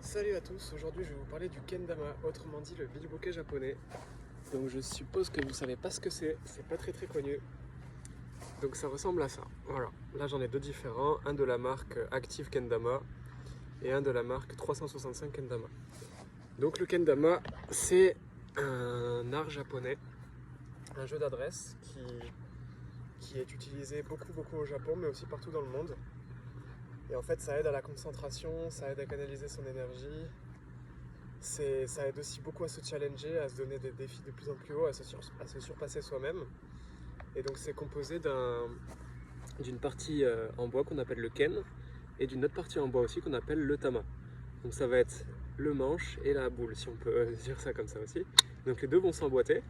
Salut à tous, aujourd'hui je vais vous parler du kendama, autrement dit le bilboquet japonais. Donc je suppose que vous savez pas ce que c'est pas très connu. Donc ça ressemble à ça, voilà. Là j'en ai deux différents, un de la marque Active Kendama et un de la marque 365 Kendama. Donc le kendama c'est un art japonais, un jeu d'adresse qui est utilisé beaucoup au Japon mais aussi partout dans le monde. Et en fait ça aide à la concentration, ça aide à canaliser son énergie. Ça aide aussi beaucoup à se challenger, à se donner des défis de plus en plus hauts, à se surpasser soi-même. Et donc c'est composé d'une partie en bois qu'on appelle le ken et d'une autre partie en bois aussi qu'on appelle le tama. Donc ça va être le manche et la boule, si on peut dire ça comme ça aussi. Donc les deux vont s'emboîter,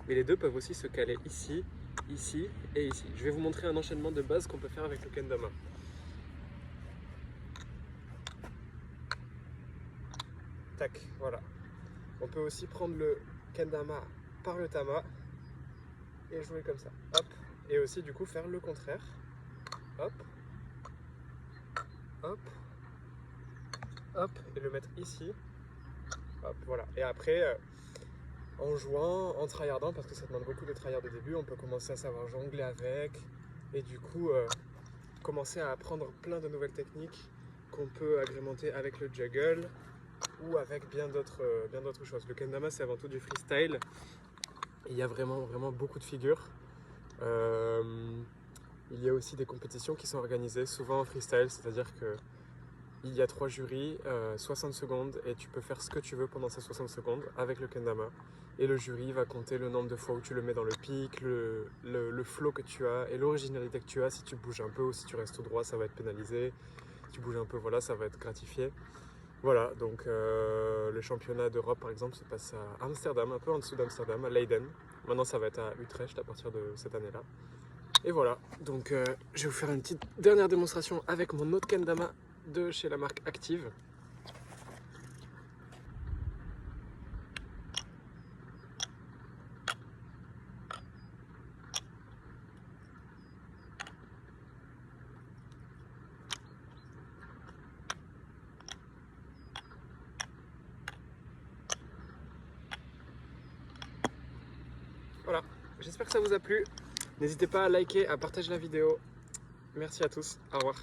mais les deux peuvent aussi se caler ici, ici et ici. Je vais vous montrer un enchaînement de base qu'on peut faire avec le kendama. Tac, voilà. On peut aussi prendre le kendama par le tama et jouer comme ça. Hop. Et aussi du coup faire le contraire. Hop. Hop. Hop. Et le mettre ici. Hop, voilà. Et après, en jouant, en tryhardant, parce que ça demande beaucoup de tryhard au début, on peut commencer à savoir jongler avec. Et du coup, commencer à apprendre plein de nouvelles techniques qu'on peut agrémenter avec le juggle ou avec bien d'autres choses. Le kendama, c'est avant tout du freestyle. Il y a vraiment beaucoup de figures. Il y a aussi des compétitions qui sont organisées, souvent en freestyle, c'est-à-dire qu'il y a 3 jurys, 60 secondes, et tu peux faire ce que tu veux pendant ces 60 secondes avec le kendama. Et le jury va compter le nombre de fois où tu le mets dans le pic, le flow que tu as et l'originalité que tu as. Si tu bouges un peu ou si tu restes tout droit, ça va être pénalisé. Si tu bouges un peu, voilà, ça va être gratifié. Voilà, donc le championnat d'Europe par exemple se passe à Amsterdam, un peu en dessous d'Amsterdam, à Leiden. Maintenant ça va être à Utrecht à partir de cette année-là. Et voilà, donc je vais vous faire une petite dernière démonstration avec mon autre kendama de chez la marque Active. Voilà, j'espère que ça vous a plu. N'hésitez pas à liker, à partager la vidéo. Merci à tous, au revoir.